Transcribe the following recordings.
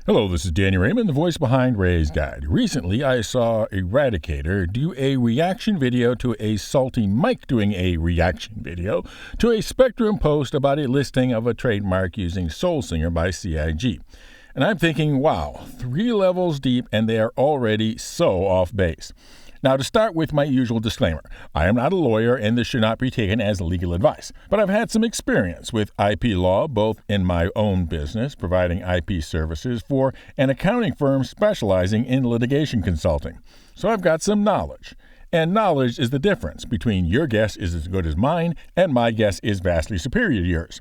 Hello, this is Danny Raymond, the voice behind Ray's Guide. Recently, I saw Eradicator do a reaction video to a Salty Mike doing a reaction video to a Spectrum post about a listing of a trademark using Soulsinger by CIG. And I'm thinking, wow, 3 levels deep and they are already so off base. Now, to start with my usual disclaimer, I am not a lawyer and this should not be taken as legal advice, but I've had some experience with IP law, both in my own business, providing IP services for an accounting firm specializing in litigation consulting. So I've got some knowledge. And knowledge is the difference between your guess is as good as mine and my guess is vastly superior to yours.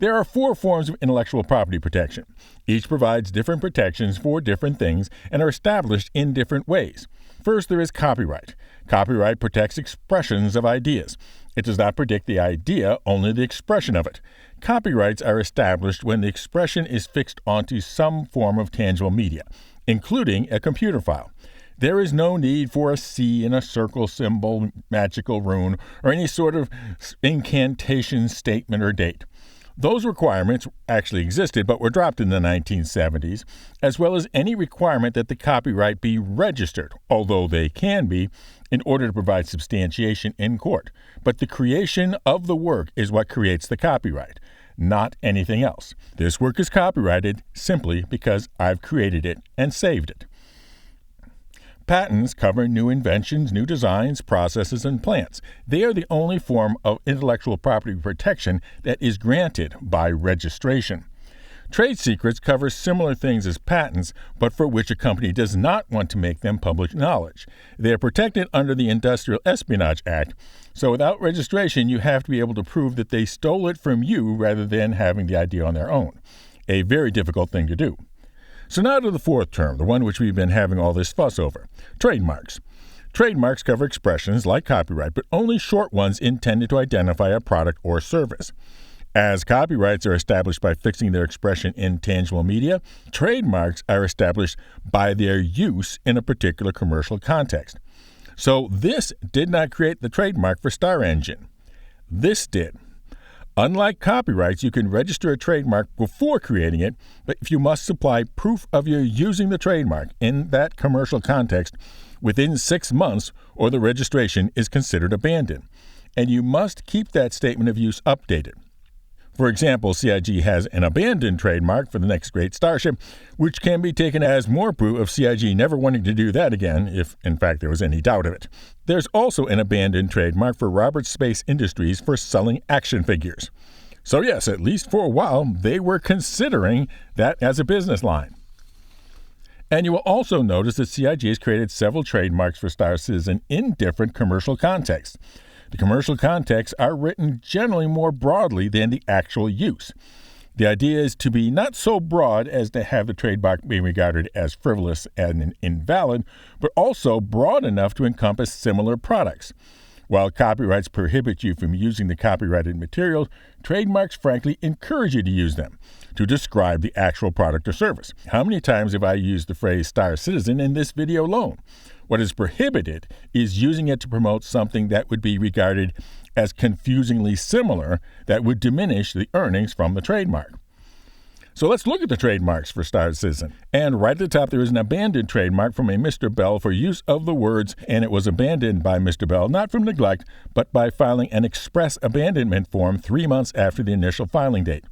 There are 4 forms of intellectual property protection. Each provides different protections for different things and are established in different ways. First, there is copyright. Copyright protects expressions of ideas. It does not predict the idea, only the expression of it. Copyrights are established when the expression is fixed onto some form of tangible media, including a computer file. There is no need for a C in a circle symbol, magical rune, or any sort of incantation, statement, or date. Those requirements actually existed but were dropped in the 1970s, as well as any requirement that the copyright be registered, although they can be, in order to provide substantiation in court. But the creation of the work is what creates the copyright, not anything else. This work is copyrighted simply because I've created it and saved it. Patents cover new inventions, new designs, processes, and plans. They are the only form of intellectual property protection that is granted by registration. Trade secrets cover similar things as patents, but for which a company does not want to make them public knowledge. They are protected under the Industrial Espionage Act, so without registration, you have to be able to prove that they stole it from you rather than having the idea on their own. A very difficult thing to do. So now to the 4th term, the one which we've been having all this fuss over, trademarks. Trademarks cover expressions like copyright, but only short ones intended to identify a product or service. As copyrights are established by fixing their expression in tangible media, trademarks are established by their use in a particular commercial context. So this did not create the trademark for Star Engine. This did. Unlike copyrights, you can register a trademark before creating it, but if you must supply proof of your using the trademark in that commercial context within 6 months, or the registration is considered abandoned. And you must keep that statement of use updated. For example, CIG has an abandoned trademark for the next great starship, which can be taken as more proof of CIG never wanting to do that again, if in fact there was any doubt of it. There's also an abandoned trademark for Roberts Space Industries for selling action figures. So yes, at least for a while, they were considering that as a business line. And you will also notice that CIG has created several trademarks for Star Citizen in different commercial contexts. The commercial contexts are written generally more broadly than the actual use. The idea is to be not so broad as to have the trademark be regarded as frivolous and invalid, but also broad enough to encompass similar products. While copyrights prohibit you from using the copyrighted materials, trademarks frankly encourage you to use them to describe the actual product or service. How many times have I used the phrase Star Citizen in this video alone? What is prohibited is using it to promote something that would be regarded as confusingly similar that would diminish the earnings from the trademark. So let's look at the trademarks for Star Citizen. And right at the top, there is an abandoned trademark from a Mr. Bell for use of the words, and it was abandoned by Mr. Bell, not from neglect, but by filing an express abandonment form 3 months after the initial filing date.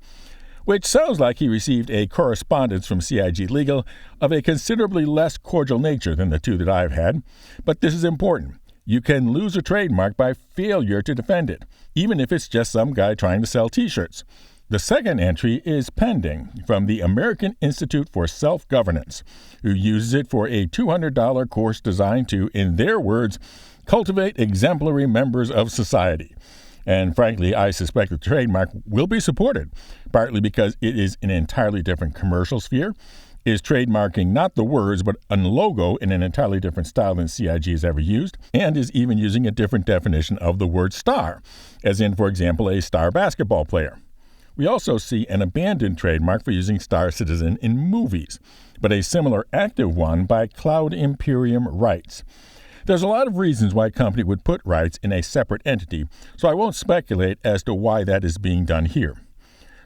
Which sounds like he received a correspondence from CIG Legal of a considerably less cordial nature than the 2 that I've had. But this is important. You can lose a trademark by failure to defend it, even if it's just some guy trying to sell T-shirts. The second entry is pending from the American Institute for Self-Governance, who uses it for a $200 course designed to, in their words, cultivate exemplary members of society. And frankly, I suspect the trademark will be supported, partly because it is an entirely different commercial sphere, is trademarking not the words but a logo in an entirely different style than CIG has ever used, and is even using a different definition of the word star, as in, for example, a star basketball player. We also see an abandoned trademark for using Star Citizen in movies, but a similar active one by Cloud Imperium Rights. There's a lot of reasons why a company would put rights in a separate entity, so I won't speculate as to why that is being done here.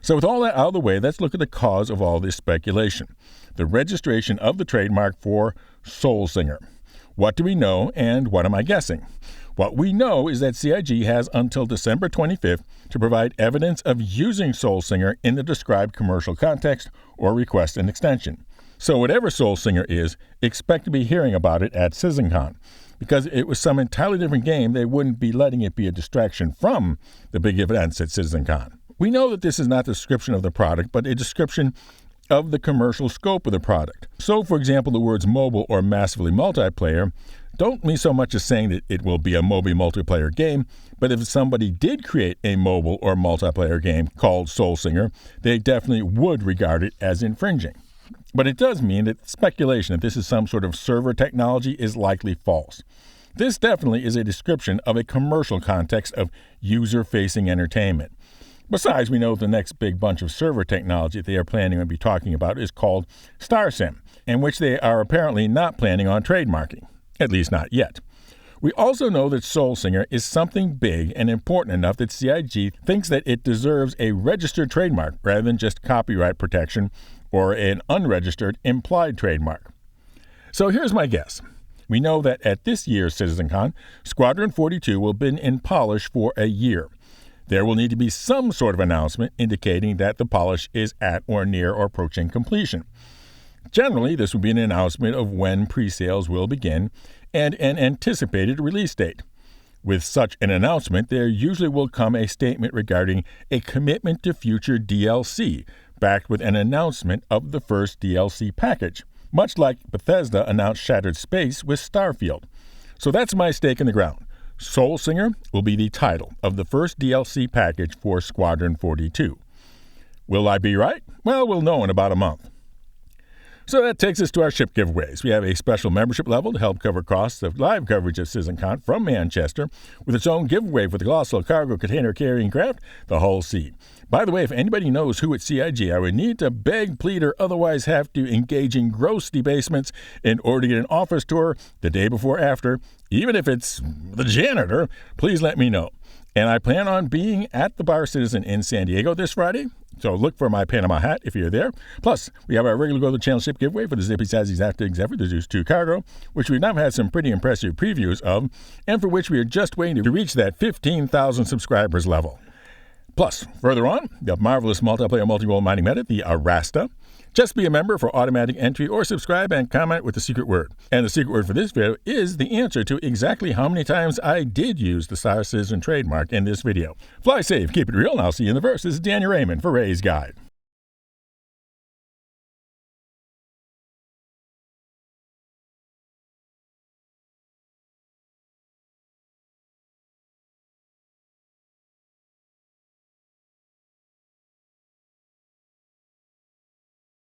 So with all that out of the way, let's look at the cause of all this speculation. The registration of the trademark for Soulsinger. What do we know and what am I guessing? What we know is that CIG has until December 25th to provide evidence of using Soulsinger in the described commercial context or request an extension. So whatever Soulsinger is, expect to be hearing about it at Citizencon. Because if it was some entirely different game, they wouldn't be letting it be a distraction from the big events at Citizencon. We know that this is not a description of the product, but a description of the commercial scope of the product. So, for example, the words mobile or massively multiplayer don't mean so much as saying that it will be a mobile multiplayer game, but if somebody did create a mobile or multiplayer game called Soulsinger, they definitely would regard it as infringing. But it does mean that speculation that this is some sort of server technology is likely false. This definitely is a description of a commercial context of user-facing entertainment. Besides, we know the next big bunch of server technology they are planning on be talking about is called Star Sim, and which they are apparently not planning on trademarking, at least not yet. We also know that Soulsinger is something big and important enough that CIG thinks that it deserves a registered trademark rather than just copyright protection or an unregistered implied trademark. So here's my guess. We know that at this year's Citizencon, Squadron 42 will have been in polish for a year. There will need to be some sort of announcement indicating that the polish is at or near or approaching completion. Generally, this will be an announcement of when pre-sales will begin and an anticipated release date. With such an announcement, there usually will come a statement regarding a commitment to future DLC, backed with an announcement of the first DLC package, much like Bethesda announced Shattered Space with Starfield. So that's my stake in the ground. Soulsinger will be the title of the first DLC package for Squadron 42. Will I be right? Well, we'll know in about a month. So that takes us to our ship giveaways. We have a special membership level to help cover costs of live coverage of Citizencon from Manchester, with its own giveaway for the colossal cargo container carrying craft, the Hull C. By the way, if anybody knows who at CIG I would need to beg, plead, or otherwise have to engage in gross debasements in order to get an office tour the day before after, even if it's the janitor, please let me know. And I plan on being at the Bar Citizen in San Diego this Friday, so look for my Panama hat if you're there. Plus, we have our regular Go to the Channel ship giveaway for the Zippy Zazzy Zaptigs effort to Zeus 2 cargo, which we've now had some pretty impressive previews of, and for which we are just waiting to reach that 15,000 subscribers level. Plus, further on, the marvelous multiplayer multi-role mining meta, the Arasta. Just be a member for automatic entry or subscribe and comment with the secret word. And the secret word for this video is the answer to exactly how many times I did use the Star Citizen trademark in this video. Fly safe, keep it real, and I'll see you in the verse. This is Daniel Raymond for Ray's Guide.